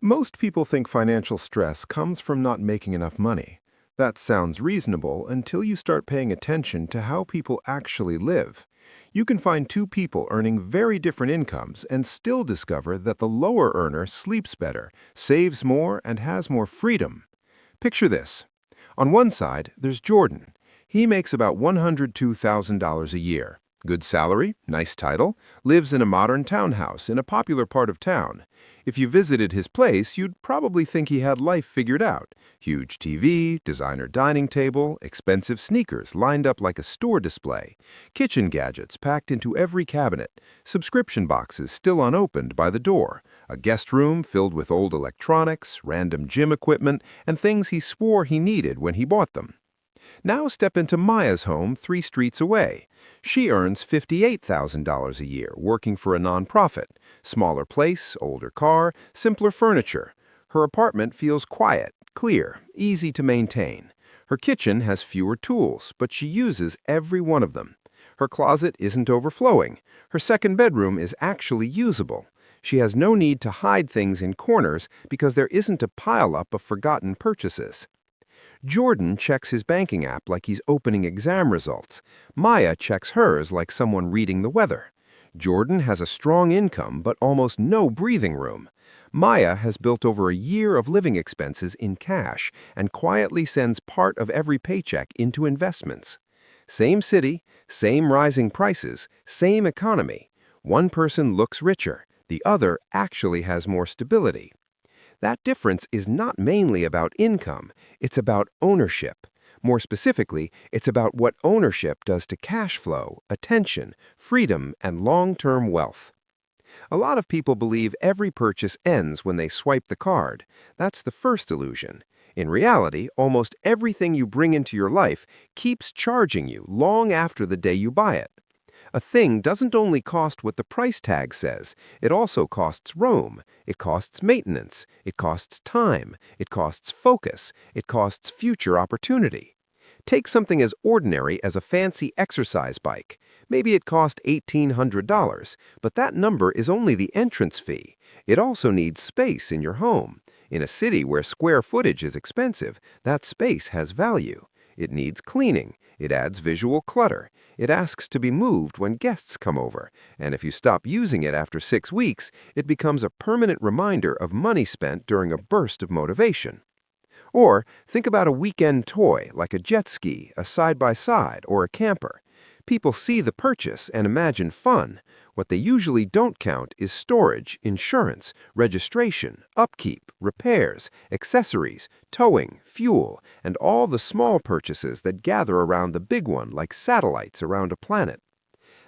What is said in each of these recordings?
Most people think financial stress comes from not making enough money. That sounds reasonable until you start paying attention to how people actually live. You can find two people earning very different incomes and still discover that the lower earner sleeps better, saves more, and has more freedom. Picture this. On one side, there's Jordan. He makes about $102,000 a year. Good salary, nice title, lives in a modern townhouse in a popular part of town. If you visited his place, you'd probably think he had life figured out. Huge TV, designer dining table, expensive sneakers lined up like a store display, kitchen gadgets packed into every cabinet, subscription boxes still unopened by the door, a guest room filled with old electronics, random gym equipment, and things he swore he needed when he bought them. Now step into Maya's home 3 streets away. She earns $58,000 a year working for a nonprofit. Smaller place, older car, simpler furniture. Her apartment feels quiet, clear, easy to maintain. Her kitchen has fewer tools, but she uses every one of them. Her closet isn't overflowing. Her second bedroom is actually usable. She has no need to hide things in corners because there isn't a pileup of forgotten purchases. Jordan checks his banking app like he's opening exam results. Maya checks hers like someone reading the weather. Jordan has a strong income but almost no breathing room. Maya has built over a year of living expenses in cash and quietly sends part of every paycheck into investments. Same city, same rising prices, same economy. One person looks richer, the other actually has more stability. That difference is not mainly about income, it's about ownership. More specifically, it's about what ownership does to cash flow, attention, freedom, and long-term wealth. A lot of people believe every purchase ends when they swipe the card. That's the first illusion. In reality, almost everything you bring into your life keeps charging you long after the day you buy it. A thing doesn't only cost what the price tag says, it also costs roam, it costs maintenance, it costs time, it costs focus, it costs future opportunity. Take something as ordinary as a fancy exercise bike. Maybe it cost $1,800, but that number is only the entrance fee. It also needs space in your home. In a city where square footage is expensive, that space has value. It needs cleaning. It adds visual clutter. It asks to be moved when guests come over. And if you stop using it after 6 weeks, it becomes a permanent reminder of money spent during a burst of motivation. Or think about a weekend toy like a jet ski, a side-by-side, or a camper. People see the purchase and imagine fun. What they usually don't count is storage, insurance, registration, upkeep, repairs, accessories, towing, fuel, and all the small purchases that gather around the big one like satellites around a planet.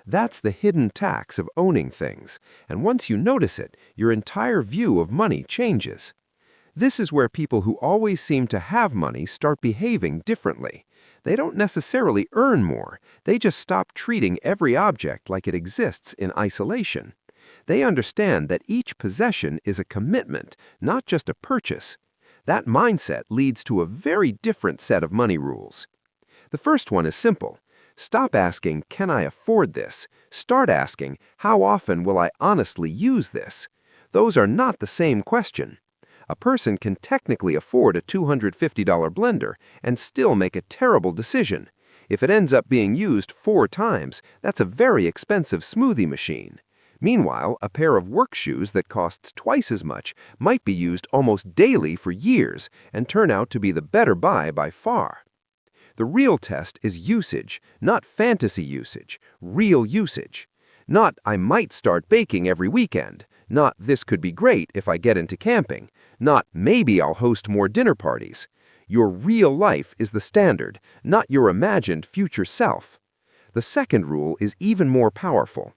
That's the hidden tax of owning things, and once you notice it, your entire view of money changes. This is where people who always seem to have money start behaving differently. They don't necessarily earn more, they just stop treating every object like it exists in isolation. They understand that each possession is a commitment, not just a purchase. That mindset leads to a very different set of money rules. The first one is simple. Stop asking, "Can I afford this?" Start asking, "How often will I honestly use this?" Those are not the same question. A person can technically afford a $250 blender and still make a terrible decision. If it ends up being used 4 times, that's a very expensive smoothie machine. Meanwhile, a pair of work shoes that costs twice as much might be used almost daily for years and turn out to be the better buy by far. The real test is usage, not fantasy usage, real usage. Not, "I might start baking every weekend." Not, "This could be great if I get into camping." Not, "Maybe I'll host more dinner parties." Your real life is the standard, not your imagined future self. The second rule is even more powerful.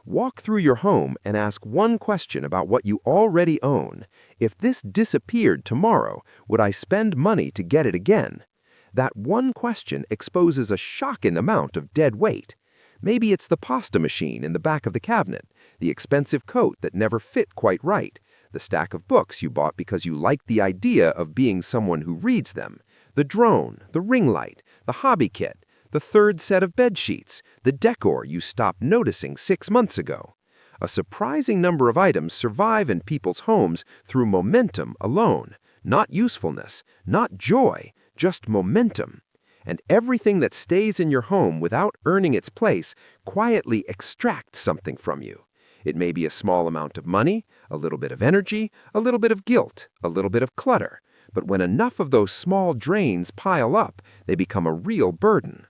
Walk through your home and ask one question about what you already own. If this disappeared tomorrow, would I spend money to get it again? That one question exposes a shocking amount of dead weight. Maybe it's the pasta machine in the back of the cabinet, the expensive coat that never fit quite right, the stack of books you bought because you liked the idea of being someone who reads them, the drone, the ring light, the hobby kit, the third set of bed sheets, the decor you stopped noticing 6 months ago. A surprising number of items survive in people's homes through momentum alone, not usefulness, not joy, just momentum. And everything that stays in your home without earning its place quietly extracts something from you. It may be a small amount of money, a little bit of energy, a little bit of guilt, a little bit of clutter. But when enough of those small drains pile up, they become a real burden.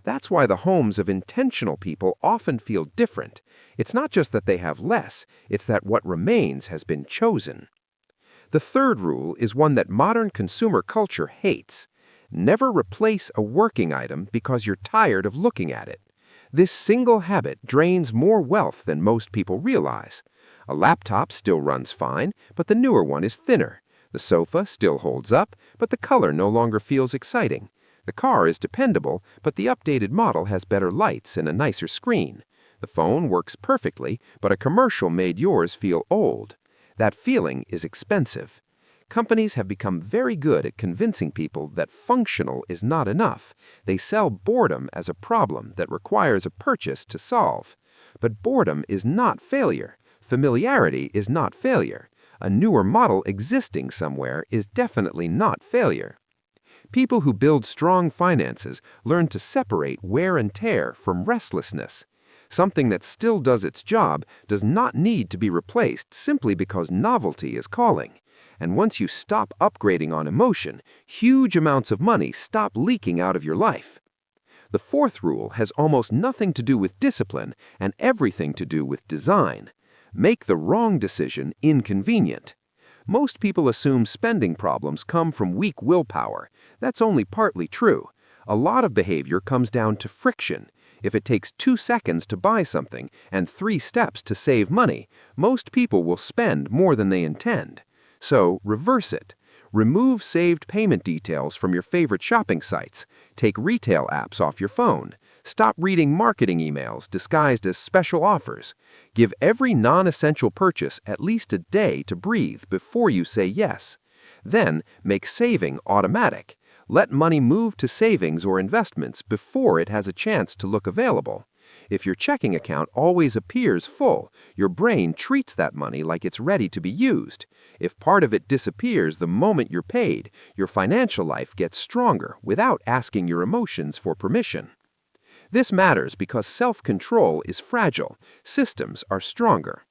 That's why the homes of intentional people often feel different. It's not just that they have less, it's that what remains has been chosen. The third rule is one that modern consumer culture hates. Never replace a working item because you're tired of looking at it. This single habit drains more wealth than most people realize. A laptop still runs fine, but the newer one is thinner. The sofa still holds up, but the color no longer feels exciting. The car is dependable, but the updated model has better lights and a nicer screen. The phone works perfectly, but a commercial made yours feel old. That feeling is expensive. Companies have become very good at convincing people that functional is not enough. They sell boredom as a problem that requires a purchase to solve. But boredom is not failure. Familiarity is not failure. A newer model existing somewhere is definitely not failure. People who build strong finances learn to separate wear and tear from restlessness. Something that still does its job does not need to be replaced simply because novelty is calling. And once you stop upgrading on emotion, huge amounts of money stop leaking out of your life. The fourth rule has almost nothing to do with discipline and everything to do with design. Make the wrong decision inconvenient. Most people assume spending problems come from weak willpower. That's only partly true. A lot of behavior comes down to friction. If it takes 2 seconds to buy something and 3 steps to save money, most people will spend more than they intend. So, reverse it. Remove saved payment details from your favorite shopping sites. Take retail apps off your phone. Stop reading marketing emails disguised as special offers. Give every non-essential purchase at least a day to breathe before you say yes. Then, make saving automatic. Let money move to savings or investments before it has a chance to look available. If your checking account always appears full, your brain treats that money like it's ready to be used. If part of it disappears the moment you're paid, your financial life gets stronger without asking your emotions for permission. This matters because self-control is fragile. Systems are stronger.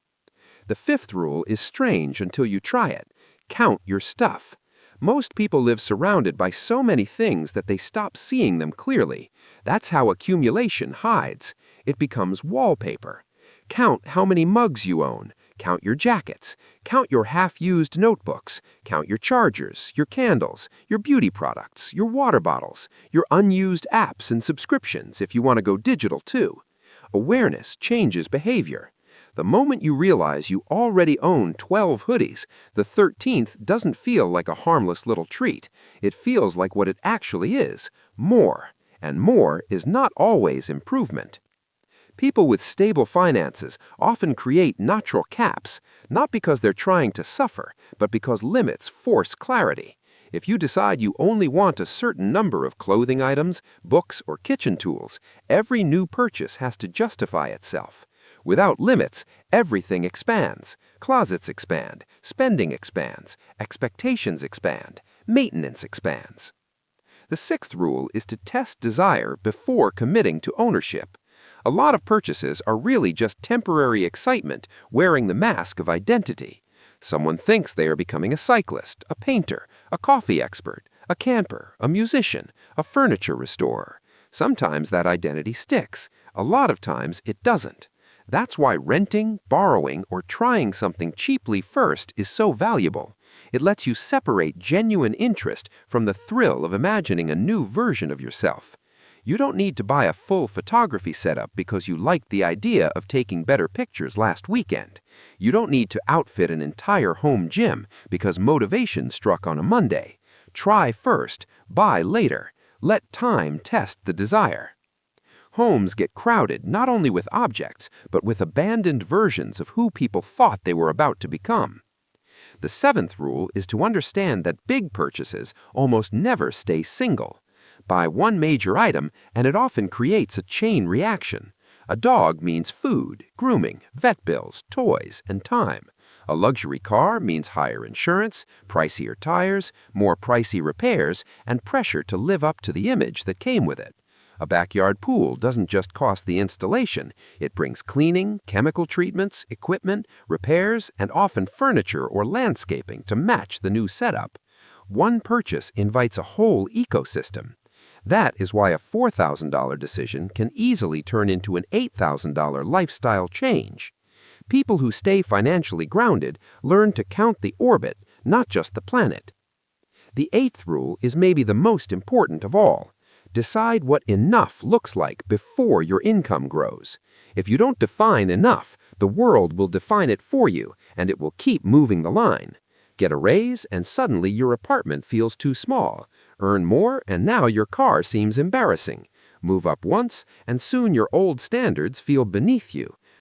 The fifth rule is strange until you try it. Count your stuff. Most people live surrounded by so many things that they stop seeing them clearly. That's how accumulation hides. It becomes wallpaper. Count how many mugs you own. Count your jackets. Count your half-used notebooks. Count your chargers, your candles, your beauty products, your water bottles, your unused apps and subscriptions if you want to go digital too. Awareness changes behavior. The moment you realize you already own 12 hoodies, the 13th doesn't feel like a harmless little treat. It feels like what it actually is, more. And more is not always improvement. People with stable finances often create natural caps, not because they're trying to suffer, but because limits force clarity. If you decide you only want a certain number of clothing items, books, or kitchen tools, every new purchase has to justify itself. Without limits, everything expands. Closets expand, spending expands, expectations expand, maintenance expands. The sixth rule is to test desire before committing to ownership. A lot of purchases are really just temporary excitement wearing the mask of identity. Someone thinks they are becoming a cyclist, a painter, a coffee expert, a camper, a musician, a furniture restorer. Sometimes that identity sticks. A lot of times it doesn't. That's why renting, borrowing, or trying something cheaply first is so valuable. It lets you separate genuine interest from the thrill of imagining a new version of yourself. You don't need to buy a full photography setup because you liked the idea of taking better pictures last weekend. You don't need to outfit an entire home gym because motivation struck on a Monday. Try first, buy later. Let time test the desire. Homes get crowded not only with objects, but with abandoned versions of who people thought they were about to become. The seventh rule is to understand that big purchases almost never stay single. Buy one major item, and it often creates a chain reaction. A dog means food, grooming, vet bills, toys, and time. A luxury car means higher insurance, pricier tires, more pricey repairs, and pressure to live up to the image that came with it. A backyard pool doesn't just cost the installation, it brings cleaning, chemical treatments, equipment, repairs, and often furniture or landscaping to match the new setup. One purchase invites a whole ecosystem. That is why a $4,000 decision can easily turn into an $8,000 lifestyle change. People who stay financially grounded learn to count the orbit, not just the planet. The eighth rule is maybe the most important of all. Decide what enough looks like before your income grows. If you don't define enough, the world will define it for you, and it will keep moving the line. Get a raise, and suddenly your apartment feels too small. Earn more, and now your car seems embarrassing. Move up once, and soon your old standards feel beneath you.